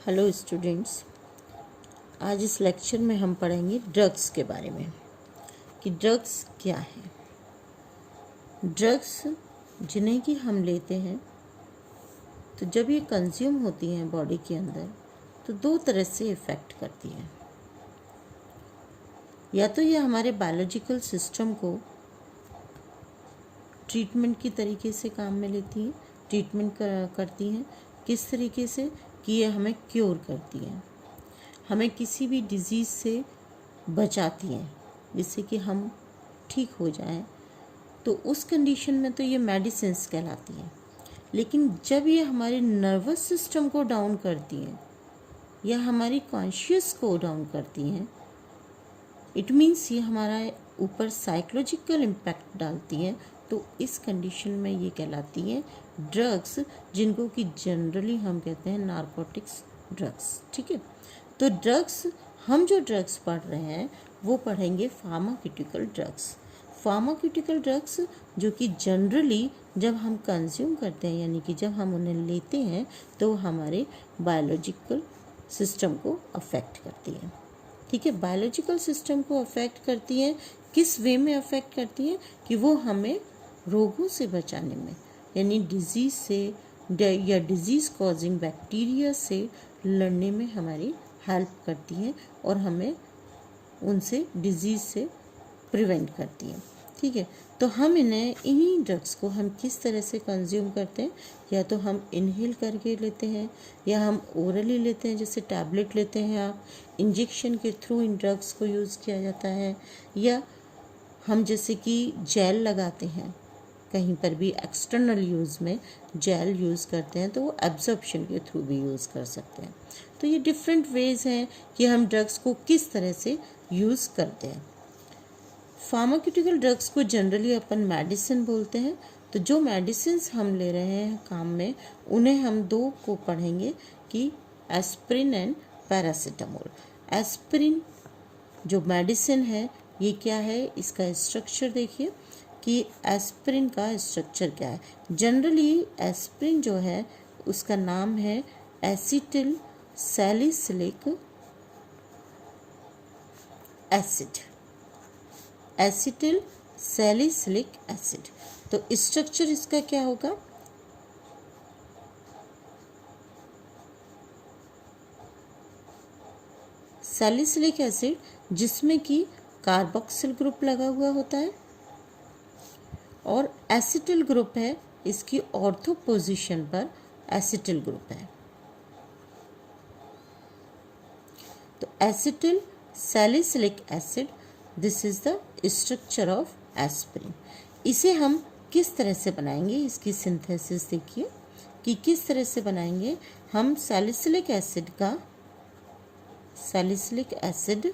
Hello students, आज इस lecture में हम पढ़ेंगे ड्रग्स के बारे में कि ड्रग्स क्या है। ड्रग्स जिन्हें कि हम लेते हैं तो जब ये कंज्यूम होती हैं बॉडी के अंदर तो दो तरह से इफ़ेक्ट करती हैं। या तो ये हमारे बायोलॉजिकल सिस्टम को ट्रीटमेंट की तरीके से काम में लेती हैं, ट्रीटमेंट करती हैं। किस तरीके से कि ये हमें क्योर करती हैं, हमें किसी भी डिज़ीज़ से बचाती हैं जिससे कि हम ठीक हो जाएं। तो उस कंडीशन में तो ये मेडिसिन्स कहलाती हैं। लेकिन जब ये हमारे नर्वस सिस्टम को डाउन करती हैं या हमारी कॉन्शियस को डाउन करती हैं, इट मीन्स ये हमारा ऊपर साइकोलॉजिकल इम्पैक्ट डालती हैं, तो इस कंडीशन में ये कहलाती हैं ड्रग्स, जिनको कि जनरली हम कहते हैं नारकोटिक्स ड्रग्स। ठीक है, तो ड्रग्स, हम जो ड्रग्स पढ़ रहे हैं वो पढ़ेंगे फार्माक्यूटिकल ड्रग्स। फार्माक्यूटिकल ड्रग्स जो कि जनरली जब हम कंज्यूम करते हैं, यानी कि जब हम उन्हें लेते हैं तो हमारे बायोलॉजिकल सिस्टम को अफेक्ट करती हैं। ठीक है, बायोलॉजिकल सिस्टम को अफेक्ट करती हैं। किस वे में अफेक्ट करती हैं कि वो हमें रोगों से बचाने में, यानी डिजीज़ से या डिजीज़ कॉजिंग बैक्टीरिया से लड़ने में हमारी हेल्प करती हैं और हमें उनसे डिजीज़ से प्रिवेंट करती हैं। ठीक है, तो हम इन्हीं ड्रग्स को हम किस तरह से कंज्यूम करते हैं, या तो हम इनहेल करके लेते हैं या हम ओरली लेते हैं, जैसे टैबलेट लेते हैं आप, इंजेक्शन के थ्रू इन ड्रग्स को यूज़ किया जाता है, या हम जैसे कि जेल लगाते हैं, कहीं पर भी एक्सटर्नल यूज़ में जेल यूज़ करते हैं तो वो एब्जॉर्प्शन के थ्रू भी यूज़ कर सकते हैं। तो ये डिफरेंट वेज़ हैं कि हम ड्रग्स को किस तरह से यूज़ करते हैं। फार्माक्यूटिकल ड्रग्स को जनरली अपन मेडिसिन बोलते हैं। तो जो मेडिसिन्स हम ले रहे हैं काम में, उन्हें हम दो को पढ़ेंगे कि एस्प्रिन एंड पैरासीटामोल। एस्प्रिन जो मेडिसिन है ये क्या है, इसका स्ट्रक्चर देखिए कि एस्प्रिन का स्ट्रक्चर क्या है। जनरली एस्प्रिन जो है उसका नाम है acetyl salicylic acid, acetyl salicylic acid. तो स्ट्रक्चर इसका क्या होगा, सैलिसिलिक एसिड जिसमें कि कार्बोक्सिल ग्रुप लगा हुआ होता है और एसिटिल ग्रुप है, इसकी ऑर्थो पोजीशन पर एसिटिल ग्रुप है। तो acetyl salicylic acid, this is the structure of aspirin. इसे हम किस तरह से बनाएंगे, इसकी सिंथेसिस देखिए कि किस तरह से बनाएंगे। हम सैलिसिलिक एसिड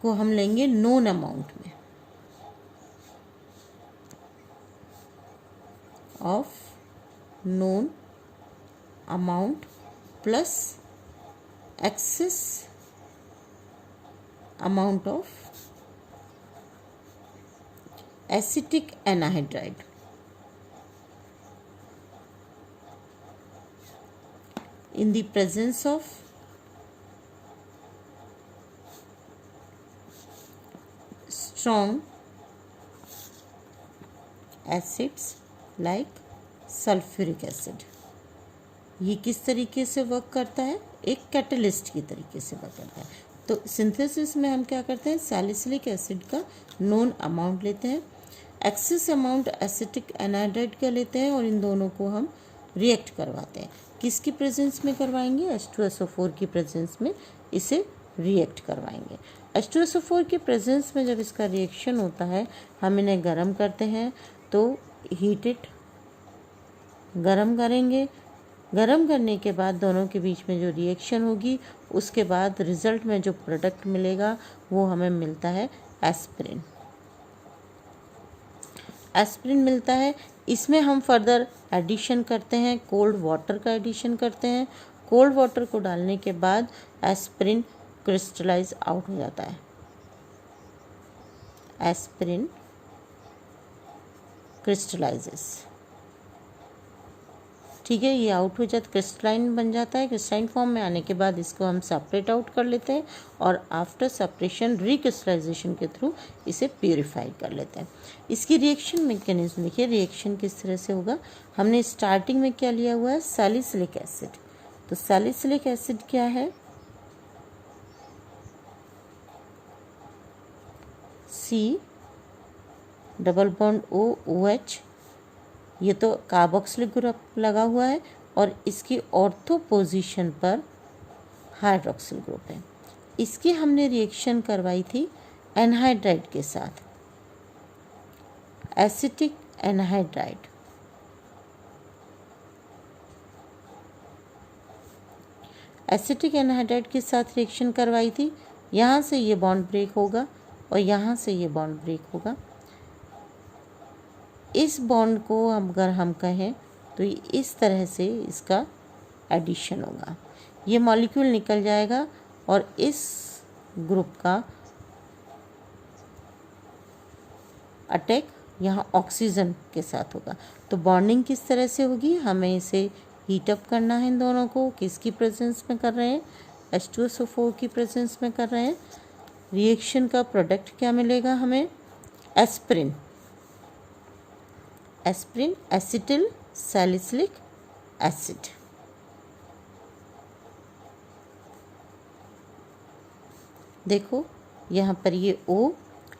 को हम लेंगे नोन अमाउंट में of known amount plus excess amount of acetic anhydride in the presence of strong acids like sulphuric acid. ये किस तरीके से वर्क करता है, एक कैटलिस्ट की तरीके से वर्क करता है। तो सिंथेसिस में हम क्या करते हैं, सैलिसिलिक एसिड का नोन अमाउंट लेते हैं, एक्सेस अमाउंट एसिटिक एनाहाइड्राइड का लेते हैं और इन दोनों को हम रिएक्ट करवाते हैं। किसकी प्रेजेंस में करवाएंगे, H2SO4 की प्रेजेंस में इसे रिएक्ट करवाएंगे। H2SO4 के प्रेजेंस में जब इसका रिएक्शन होता है, हम इन्हें गर्म करते हैं, तो हीटेड गरम करेंगे। गरम करने के बाद दोनों के बीच में जो रिएक्शन होगी, उसके बाद रिजल्ट में जो प्रोडक्ट मिलेगा वो हमें मिलता है एस्प्रिन। एस्प्रिन मिलता है, इसमें हम फर्दर एडिशन करते हैं, कोल्ड वाटर का एडिशन करते हैं। कोल्ड वाटर को डालने के बाद एस्प्रिन क्रिस्टलाइज आउट हो जाता है। Aspirin crystallizes। ठीक है, ये आउट हो जाता, क्रिस्टलाइन बन जाता है। क्रिस्टलाइन फॉर्म में आने के बाद इसको हम सेपरेट आउट कर लेते हैं और आफ्टर सेपरेशन रिक्रिस्टलाइजेशन के थ्रू इसे प्यूरिफाई कर लेते हैं। इसकी रिएक्शन मैकेनिज्म देखिए, रिएक्शन किस तरह से होगा। हमने स्टार्टिंग में क्या लिया हुआ है, सैलिसिलिक एसिड। तो सैलिसिलिक एसिड क्या है, C डबल बॉन्ड OH, ये तो कार्बोक्सिलिक ग्रुप लगा हुआ है और इसकी ऑर्थो पोजीशन पर हाइड्रोक्सिल ग्रुप है। इसकी हमने रिएक्शन करवाई थी एनहाइड्राइड के साथ, एसिटिक एनहाइड्राइड। एसिटिक एनहाइड्राइड के साथ रिएक्शन करवाई थी। यहाँ से ये बॉन्ड ब्रेक होगा और यहाँ से ये बॉन्ड ब्रेक होगा। इस बॉन्ड को अगर हम कहें तो इस तरह से इसका एडिशन होगा, ये मॉलिक्यूल निकल जाएगा और इस ग्रुप का अटैक यहाँ ऑक्सीजन के साथ होगा। तो बॉन्डिंग किस तरह से होगी, हमें इसे हीट अप करना है इन दोनों को। किसकी प्रेजेंस में कर रहे हैं, H2SO4 की प्रेजेंस में कर रहे हैं। रिएक्शन का प्रोडक्ट क्या मिलेगा हमें, aspirin. Aspirin acetyl salicylic acid. देखो यहाँ पर ये O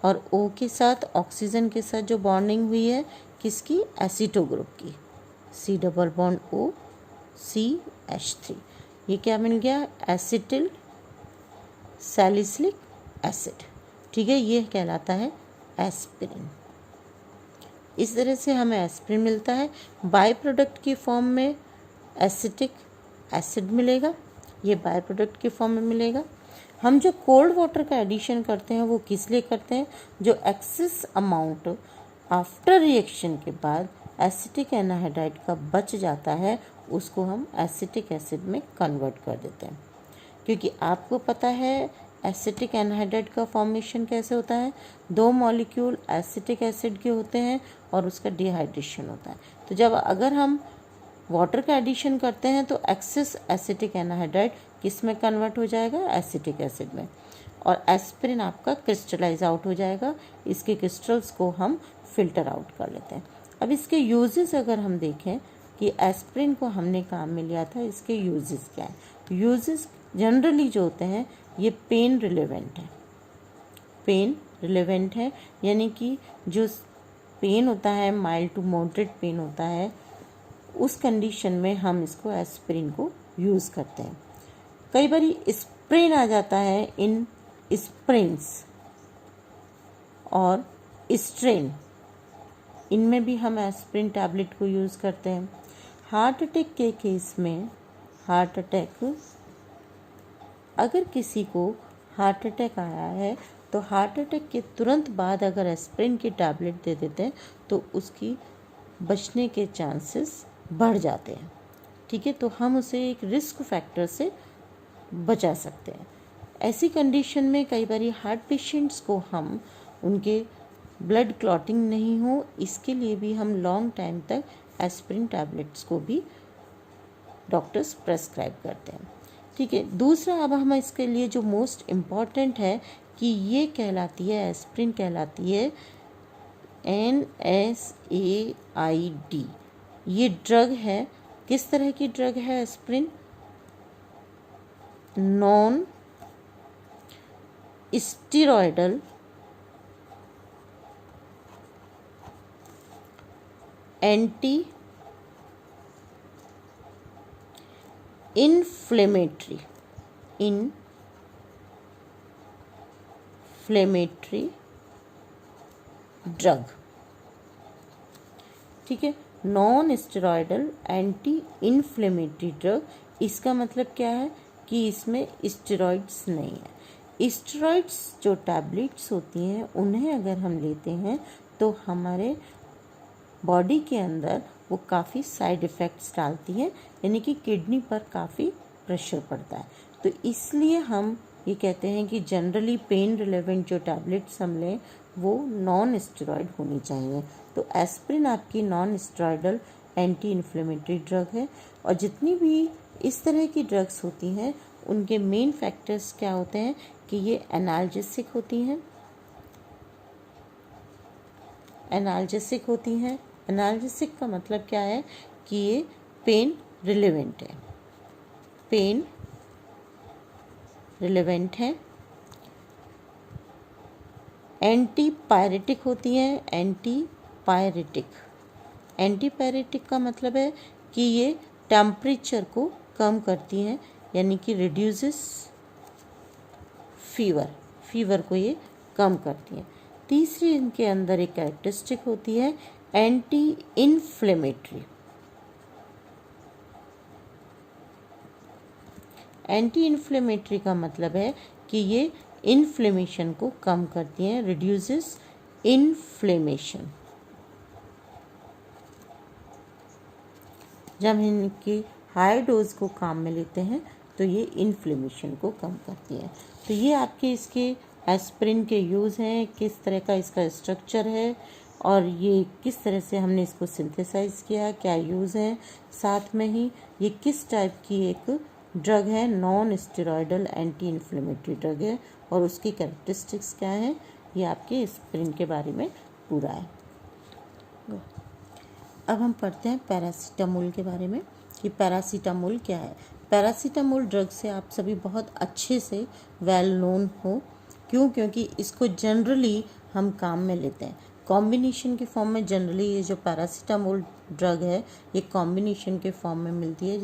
और O के साथ ऑक्सीजन के साथ जो बॉन्डिंग हुई है किसकी, एसिटो ग्रुप की, C double bond O CH3। ये क्या मिल गया, एसिटिल सैलिसिलिक एसिड। ठीक है, ये कहलाता है एस्पिरिन। इस तरह से हमें एस्पिरिन मिलता है। बाय प्रोडक्ट की फॉर्म में एसिटिक एसिड मिलेगा, ये बाय प्रोडक्ट की फॉर्म में मिलेगा। हम जो कोल्ड वाटर का एडिशन करते हैं वो किस लिए करते हैं, जो एक्सेस अमाउंट आफ्टर रिएक्शन के बाद एसिटिक एनहाइड्राइड का बच जाता है उसको हम एसिटिक एसिड में कन्वर्ट कर देते हैं। क्योंकि आपको पता है एसिटिक एनहाइड्राइड का फॉर्मेशन कैसे होता है, दो मॉलिक्यूल एसिटिक एसिड के होते हैं और उसका डिहाइड्रेशन होता है। तो जब अगर हम वाटर का एडिशन करते हैं तो एक्सेस एसिटिक एनहाइड्राइड किस में कन्वर्ट हो जाएगा, एसिटिक एसिड में, और एस्पिरिन आपका क्रिस्टलाइज आउट हो जाएगा। इसके क्रिस्टल्स को हम फिल्टर आउट कर लेते हैं। अब इसके यूजेस अगर हम देखें कि एस्पिरिन को हमने काम में लिया था, इसके यूजेस क्या है। यूजेस जनरली जो होते हैं ये पेन रिलेवेंट है, पेन रिलेवेंट है, यानी कि जो पेन होता है माइल्ड टू मॉडरेट पेन होता है, उस कंडीशन में हम इसको एस्पिरिन को यूज़ करते हैं। कई बार स्प्रेन आ जाता है इन स्प्रेन्स और स्ट्रेन, इनमें भी हम एस्पिरिन टैबलेट को यूज़ करते हैं। हार्ट अटैक के केस में, हार्ट अटैक अगर किसी को हार्ट अटैक आया है तो हार्ट अटैक के तुरंत बाद अगर एस्पिरिन की टैबलेट दे देते हैं तो उसकी बचने के चांसेस बढ़ जाते हैं। ठीक है, तो हम उसे एक रिस्क फैक्टर से बचा सकते हैं। ऐसी कंडीशन में कई बार हार्ट पेशेंट्स को हम उनके ब्लड क्लॉटिंग नहीं हो इसके लिए भी हम लॉन्ग टाइम तक एस्पिरिन टैबलेट्स को भी डॉक्टर्स प्रेस्क्राइब करते हैं। ठीक है, दूसरा अब हम इसके लिए जो मोस्ट इम्पॉर्टेंट है कि ये कहलाती है, एस्पिरिन कहलाती है NSAID। ये ड्रग है, किस तरह की ड्रग है aspirin, non steroidal anti inflammatory drug. ठीक है, non steroidal anti inflammatory drug. इसका मतलब क्या है कि इसमें स्टेरॉइड्स नहीं है। स्टेरॉइड्स जो टैबलेट्स होती हैं उन्हें अगर हम लेते हैं तो हमारे बॉडी के अंदर वो काफ़ी साइड इफ़ेक्ट्स डालती हैं, यानी कि किडनी पर काफ़ी प्रेशर पड़ता है। तो इसलिए हम ये कहते हैं कि जनरली पेन रिलेवेंट जो टैबलेट्स हम लें वो नॉन स्टेरॉयड होनी चाहिए। तो एस्पिरिन आपकी non steroidal anti inflammatory drug है। और जितनी भी इस तरह की ड्रग्स होती हैं उनके मेन फैक्टर्स क्या होते हैं कि ये एनाल्जेसिक होती हैं। एनाल्जेसिक का मतलब क्या है कि ये पेन रिलीवेंट है। एंटीपायरेटिक होती हैं। एंटीपायरेटिक का मतलब है कि ये टेम्परेचर को कम करती हैं, यानी कि रिड्यूसेस फीवर को ये कम करती हैं। तीसरी इनके अंदर एक कैरेक्टरिस्टिक होती है एंटी इन्फ्लेमेटरी। एंटी इन्फ्लेमेटरी का मतलब है कि ये इन्फ्लेमेशन को कम करती हैं, रिड्यूसेस इन्फ्लेमेशन। जब इनकी हाई डोज को काम में लेते हैं तो ये इन्फ्लेमेशन को कम करती हैं। तो ये आपके इसके एस्पिरिन के यूज़ हैं, किस तरह का इसका स्ट्रक्चर है और ये किस तरह से हमने इसको सिंथेसाइज किया, क्या यूज़ है, साथ में ही ये किस टाइप की एक ड्रग है, non steroidal anti inflammatory drug है और उसकी कैरेक्टरिस्टिक्स क्या है, ये आपके एस्पिरिन के बारे में पूरा है। अब हम पढ़ते हैं पैरासीटामोल के बारे में कि पैरासीटामोल क्या है। पैरासीटामोल ड्रग से आप सभी बहुत अच्छे से वेल नोन हो। क्यों? क्योंकि इसको जनरली हम काम में लेते हैं कॉम्बिनेशन के फॉर्म में। जनरली ये जो पैरासीटामोल ड्रग है ये कॉम्बिनेशन के फॉर्म में मिलती है।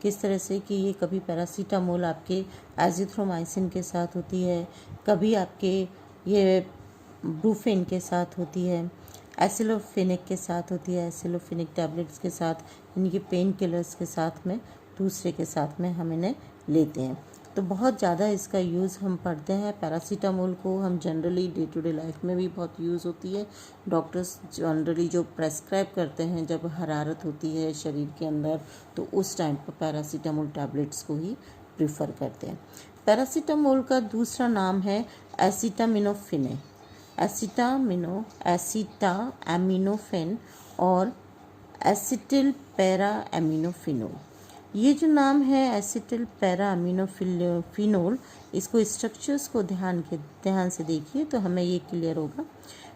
किस तरह से कि ये कभी पैरासीटामोल आपके एजिथ्रोमाइसिन के साथ होती है, कभी आपके ये ब्रूफेन के साथ होती है, एसिलोफेनिक के साथ होती है, एसिलोफेनिक टैबलेट्स के साथ, यानी कि पेन किलर्स के साथ में, दूसरे के साथ में हम इन्हें लेते हैं। तो बहुत ज़्यादा इसका यूज़ हम पढ़ते हैं। पैरासीटामोल को हम generally day to day life में भी बहुत यूज़ होती है। डॉक्टर्स जनरली जो प्रेस्क्राइब करते हैं जब हरारत होती है शरीर के अंदर तो उस टाइम पर पैरासीटामोल टैबलेट्स को ही प्रीफर करते हैं। पैरासीटामोल का दूसरा नाम है एसिटामिनोफेन और एसिटिल पैरा एमिनोफिनोल। ये जो नाम है एसिटिल पैरा एमिनोफिनोल, इसको स्ट्रक्चर्स को ध्यान से देखिए तो हमें ये क्लियर होगा।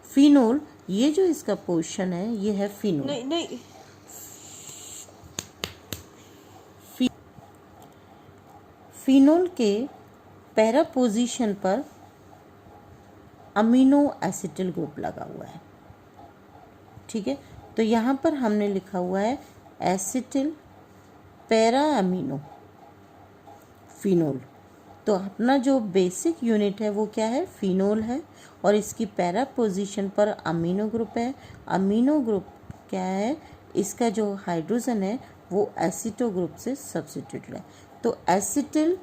फिनोल, ये जो इसका पोर्शन है ये है फिनोल। नहीं। फिनोल के पैरा पोजीशन पर अमीनो एसिटिल ग्रुप लगा हुआ है। ठीक है, तो यहाँ पर हमने लिखा हुआ है एसिटिल पैरा अमीनो फिनोल। तो अपना जो बेसिक यूनिट है वो क्या है? फिनोल है और इसकी पैरा पोजीशन पर अमीनो ग्रुप है। अमीनो ग्रुप क्या है? इसका जो हाइड्रोजन है वो एसिटो ग्रुप से सब्स्टिट्यूटेड है। तो एसिटिल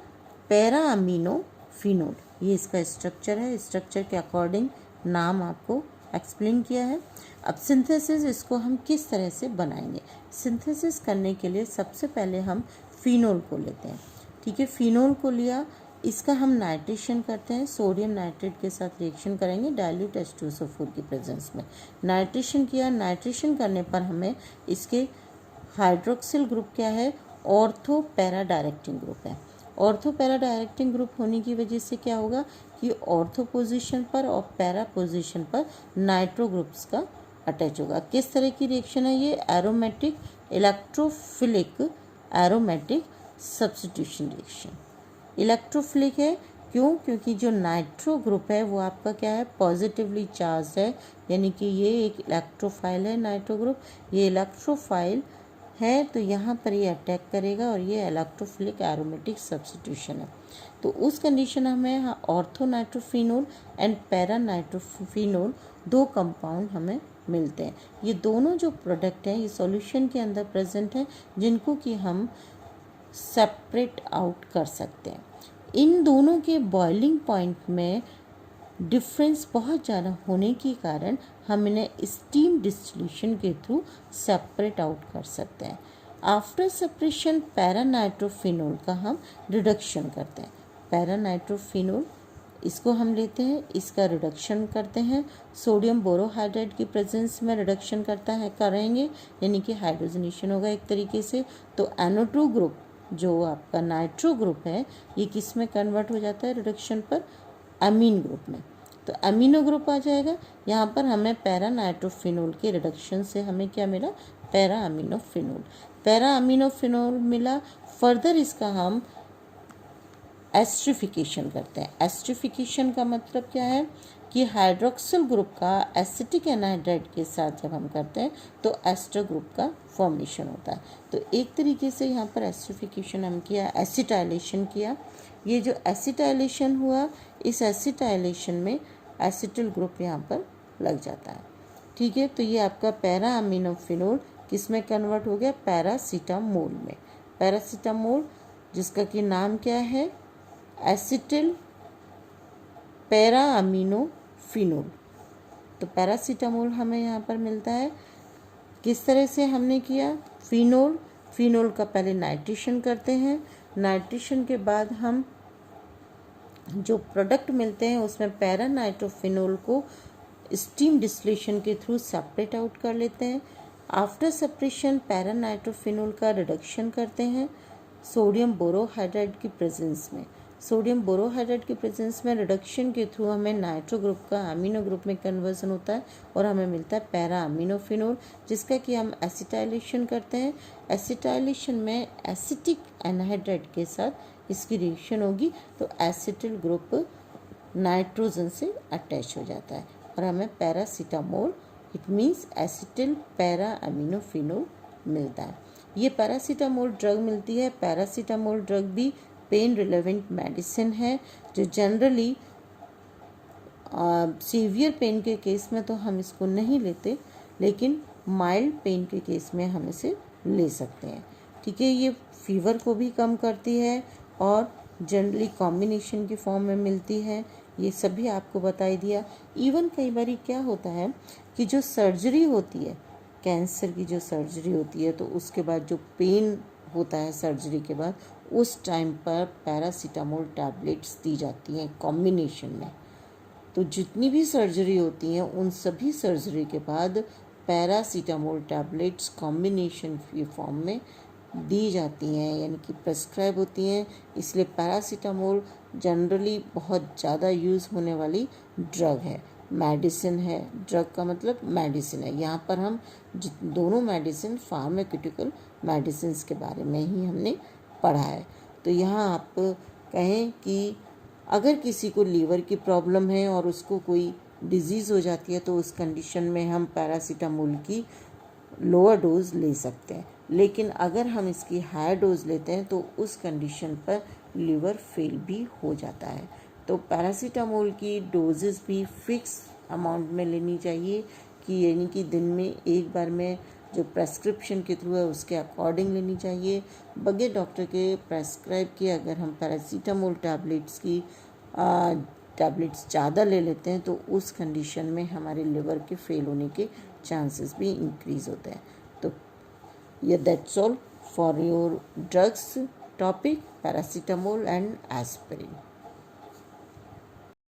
पैरा अमीनो फिनोल ये इसका स्ट्रक्चर है। स्ट्रक्चर के अकॉर्डिंग नाम आपको एक्सप्लेन किया है। अब सिंथेसिस इसको हम किस तरह से बनाएंगे? सिंथेसिस करने के लिए सबसे पहले हम फिनोल को लेते हैं। ठीक है, फिनोल को लिया, इसका हम नाइट्रेशन करते हैं। सोडियम नाइट्रेट के साथ रिएक्शन करेंगे डाइल्यूट H2SO4 की प्रेजेंस में। नाइट्रेशन किया, नाइट्रेशन करने पर हमें इसके हाइड्रोक्सिल ग्रुप क्या है? ऑर्थो पैरा डायरेक्टिंग ग्रुप है। ऑर्थो पैरा डायरेक्टिंग ग्रुप होने की वजह से क्या होगा कि ऑर्थो पोजीशन पर और पैरा पोजीशन पर नाइट्रो ग्रुप्स का अटैच होगा। किस तरह की रिएक्शन है ये? Aromatic electrophilic aromatic substitution reaction. Electrophilic है क्यों? क्योंकि जो नाइट्रो ग्रुप है वो आपका क्या है? पॉजिटिवली चार्ज है, यानी कि ये एक इलेक्ट्रोफाइल है। नाइट्रो ग्रुप ये इलेक्ट्रोफाइल है तो यहाँ पर ये अटैक करेगा और ये इलेक्ट्रोफिलिक एरोमेटिक सब्स्टिट्यूशन है। तो उस कंडीशन हमें ortho nitrophenol and para nitrophenol दो कंपाउंड हमें मिलते हैं। ये दोनों जो प्रोडक्ट हैं ये सॉल्यूशन के अंदर प्रेजेंट हैं जिनको कि हम सेपरेट आउट कर सकते हैं। इन दोनों के बॉइलिंग पॉइंट में डिफरेंस बहुत ज़्यादा होने के कारण हम इन्हें स्टीम डिस्टिलेशन के थ्रू सेपरेट आउट कर सकते हैं। आफ्टर सेपरेशन पैरा नाइट्रोफिनोल का हम रिडक्शन करते हैं। पैरा नाइट्रोफिनोल इसको हम लेते हैं, इसका रिडक्शन करते हैं, सोडियम बोरोहाइड्राइड की प्रेजेंस में रिडक्शन करेंगे, यानी कि हाइड्रोजनेशन होगा एक तरीके से। तो NO2 ग्रुप जो आपका नाइट्रो ग्रुप है, ये किस में कन्वर्ट हो जाता है रिडक्शन पर? अमीन ग्रुप में। तो अमीनो ग्रुप आ जाएगा। यहाँ पर हमें पैरा नाइट्रोफिनोल के रिडक्शन से हमें क्या मिला? पैरा अमीनोफिनोल। पैरा अमीनोफिनोल मिला। फर्दर इसका हम एस्ट्रिफिकेशन करते हैं। एस्ट्रिफिकेशन का मतलब क्या है कि हाइड्रोक्सिल ग्रुप का एसिटिक एनहाइड्राइड के साथ जब हम करते हैं तो एस्टर ग्रुप का फॉर्मेशन होता है। तो एक तरीके से यहाँ पर एस्ट्रिफिकेशन हम किया, एसिटाइलेशन किया। ये जो एसिटाइलेशन हुआ, इस एसिटाइलेशन में एसिटिल ग्रुप यहाँ पर लग जाता है। ठीक है, तो ये आपका पैरा अमीनोफिनोल किस में कन्वर्ट हो गया? पैरासीटामोल में। पैरासीटामोल जिसका कि नाम क्या है? Acetyl para aminophenol. तो पैरासीटामोल हमें यहाँ पर मिलता है। किस तरह से हमने किया? फिनोल का पहले नाइट्रेशन करते हैं, नाइट्रेशन के बाद हम जो प्रोडक्ट मिलते हैं उसमें पैरा नाइट्रोफिनोल को स्टीम डिस्टिलेशन के थ्रू सेपरेट आउट कर लेते हैं। आफ्टर सेपरेशन पैरा नाइट्रोफिनोल का रिडक्शन करते हैं सोडियम बोरोहाइड्राइड की प्रेजेंस में। सोडियम बोरोहाइड्राइड की प्रेजेंस में रिडक्शन के थ्रू हमें नाइट्रो ग्रुप का अमीनो ग्रुप में कन्वर्जन होता है और हमें मिलता है पैरा अमीनोफिनोल, जिसका कि हम एसिटाइलेशन करते हैं। एसिटाइलेशन में एसिटिक एनहाइड्राइड के साथ इसकी रिएक्शन होगी तो एसिटिल ग्रुप नाइट्रोजन से अटैच हो जाता है और हमें paracetamol, it means acetyl para aminophenol मिलता है। ये पैरासीटामोल ड्रग मिलती है। पैरासीटामोल ड्रग भी पेन रिलेवेंट मेडिसिन है जो जनरली सीवियर पेन के केस में तो हम इसको नहीं लेते, लेकिन माइल्ड पेन के केस में हम इसे ले सकते हैं। ठीक है, ये फीवर को भी कम करती है और जनरली कॉम्बिनेशन की फॉर्म में मिलती है। ये सभी आपको बताई दिया। इवन कई बार क्या होता है कि जो सर्जरी होती है, कैंसर की जो सर्जरी होती है, तो उसके बाद जो पेन होता है सर्जरी के बाद, उस टाइम पर पैरासीटामोल टैबलेट्स दी जाती हैं कॉम्बिनेशन में। तो जितनी भी सर्जरी होती हैं उन सभी सर्जरी के बाद पैरासीटामोल टैबलेट्स कॉम्बिनेशन की फॉर्म में दी जाती हैं, यानी कि प्रेस्क्राइब होती हैं। इसलिए पैरासीटामोल जनरली बहुत ज़्यादा यूज़ होने वाली ड्रग है, मेडिसिन है। ड्रग का मतलब मेडिसिन है। यहाँ पर हम दोनों मेडिसिन फार्मास्यूटिकल मेडिसिन के बारे में ही हमने पढ़ा है। तो यहाँ आप कहें कि अगर किसी को लीवर की प्रॉब्लम है और उसको कोई डिजीज़ हो जाती है तो उस कंडीशन में हम पैरासीटामोल की लोअर डोज ले सकते हैं, लेकिन अगर हम इसकी हाई डोज लेते हैं तो उस कंडीशन पर लीवर फेल भी हो जाता है। तो पैरासीटामोल की डोजेस भी फिक्स अमाउंट में लेनी चाहिए, कि यानी कि दिन में एक बार में जो प्रेस्क्रिप्शन के थ्रू है उसके अकॉर्डिंग लेनी चाहिए। बगैर डॉक्टर के प्रेस्क्राइब किए अगर हम पैरासीटामोल टैबलेट्स ज़्यादा ले लेते हैं तो उस कंडीशन में हमारे लिवर के फेल होने के चांसेस भी इंक्रीज़ होते हैं। तो ये that's all for your drugs topic, paracetamol and aspirin.